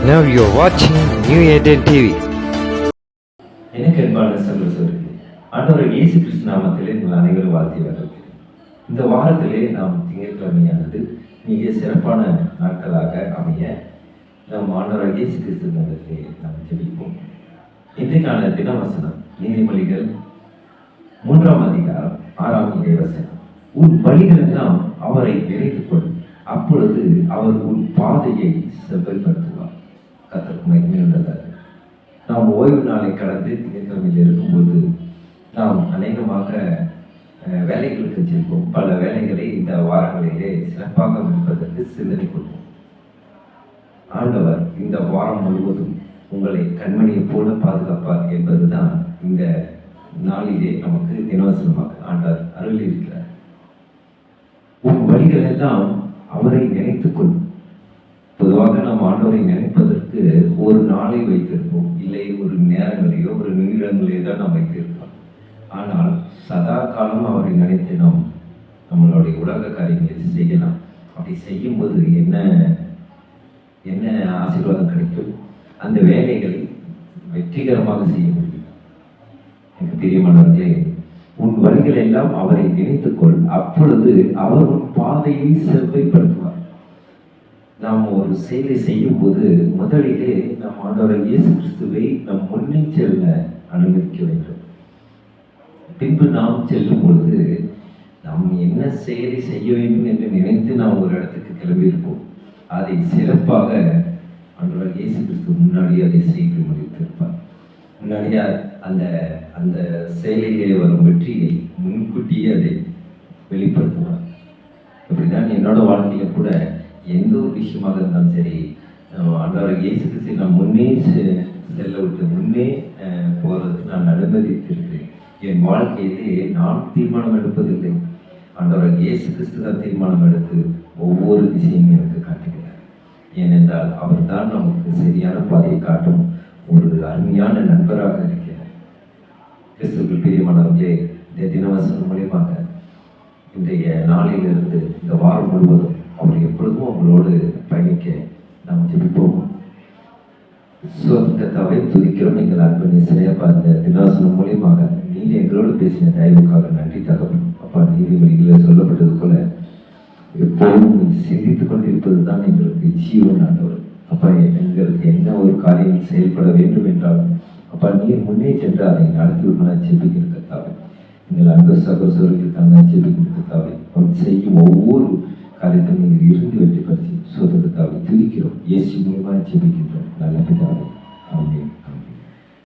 Now you're watching New Indian TV. எனக்கு அன்பான சகோதரர்களே, ஆண்டவர் இயேசு கிறிஸ்து நாமத்திலே உங்கள் அனைவரும் வாழ்த்தி வரவேற்கிறேன். இந்த வாரத்திலே நாம் திங்கட்கிழமையானது மிக சிறப்பான நாட்களாக அமைய நம் ஆண்டவர் இயேசு கிறிஸ்து நாமத்திலே நாம் ஜெபிப்போம். இன்றைக்கான தினவசனம் நீதிமொழிகள் 3ஆம் அதிகாரம் 6ஆம் வசனம். உன் வழிகளெல்லாம் அவரை நினைத்துக் கொள், அப்பொழுது அவர் உன் பாதையை செவ்வாய்ப்படுத்துவார். கர்த்தருக்கு மகிமை உண்டாதாக. நாம் ஓய்வு நாளை கடந்து திங்கட்கிழமையில் இருக்கும்போது நாம் அநேகமாக வேலைகளுக்கு செல்வோம். பல வேலைகளை இந்த வாரங்களிலே சிறப்பாக முடிப்பதற்கு சிந்தனை கொள்வோம். ஆண்டவர் இந்த வாரம் முழுவதும் உங்களை கண்மணியை போல பாதுகாப்பார் என்பதுதான் இந்த நாளிலே நமக்கு தினவசனமாக ஆண்டவர் அருள் இருக்கிறார். உன் வழிகள் எல்லாம் அவரை நினைத்துக்கொள். பொதுவாக நாம் ஆண்டவரை நினைப்பதற்கு ஒரு நாளை வைத்திருப்போம், இல்லை ஒரு நேரங்களையோ ஒரு நிமிடங்களையோ தான் நாம் வைத்திருப்போம். ஆனால் சதா காலம் அவரை நினைத்து நாம் நம்மளுடைய உலக காரியங்களை செய்யலாம். அப்படி செய்யும்போது என்ன என்ன ஆசீர்வாதம் கிடைக்கும்? அந்த வேலைகளை வெற்றிகரமாக செய்ய முடியும். எனக்கு பிரியமானவர்களே, உன் வழிகள் எல்லாம் அவரை நினைத்துக்கொள், அப்பொழுது அவர் உன் பாதையை செவ்வாய்ப்படுத்துவார். நாம் ஒரு செயலை செய்யும் போது முதலிலே நம் ஆண்டவர் இயேசு கிறிஸ்துவை நம் முன்னே செல்ல அனுமதிக்க வேண்டும். பின்பு நாம் செல்லும் பொழுது நாம் என்ன செயலை செய்ய வேண்டும் என்று நினைத்து நாம் ஒரு இடத்துக்கு கிளம்பியிருப்போம். அதை சிறப்பாக ஆண்டவர் இயேசு கிறிஸ்து முன்னாடி அதை செய்து முடித்திருப்பார். முன்னாடியே அந்த அந்த செயலிலே வரும் வெற்றியை முன்கூட்டியே அதை வெளிப்படுத்துவார். இப்படிதான் என்னோட வாழ்க்கையில கூட எந்த ஒரு விஷயமாக இருந்தாலும் சரி, ஆண்டவர் இயேசு கிறிஸ்து நான் முன்னே செல்ல விட்டு முன்னே போகிறதுக்கு நான் அனுமதித்திருக்கிறேன். என் வாழ்க்கையிலே நான் தீர்மானம் எடுப்பதில்லை, ஆண்டவர் இயேசு கிறிஸ்து தான் தீர்மானம் எடுத்து ஒவ்வொரு திசையும் எனக்கு காட்டுகிறார். ஏனென்றால் அவர் தான் நமக்கு சரியான பாதையை காட்டும் ஒரு அருமையான நண்பராக இருக்கிறார். கிறிஸ்துவுக்கு பிரியமானவர்களே, இந்த தினவசனம் மூலியமாக இன்றைய நாளிலிருந்து இந்த வாரம் முழுவதும் அவர் எப்பொழுதும் உங்களோடு பயணிக்க நாம் ஜெபிப்போம். சுதந்திரத்தாவை துதிக்கிறோம். எங்கள் அன்பு நேசரையப்பா, இந்த தினவசனம் மூலியமாக நீர் எங்களோடு பேசின தயவுக்காக நன்றி தகவல். அப்பா, நீதிமொழிகளில் சொல்லப்பட்டது போல எப்போதும் சிந்தித்துக் கொண்டிருப்பது தான் எங்களுக்கு ஜீவன் ஆண்டவர். அப்பா, எங்களுக்கு என்ன ஒரு காரியம் செயல்பட வேண்டும் என்றாலும் அப்பா நீர் முன்னே சென்று அதை நடத்திவிட ஜெபிக்கிற கர்த்தாவே, எங்கள் அன்பு சகோதரர்களுக்கான ஜெபிக்கிற கர்த்தாவே, அவர் செய்யும் ஒவ்வொரு காரியத்தையும் நீங்கள் இருந்து வெற்றி பற்றி சோதரத்தாவை துதிக்கிறோம். இயேசு மூலமாக ஜெபிக்கின்றோம் நல்ல பிதாவே.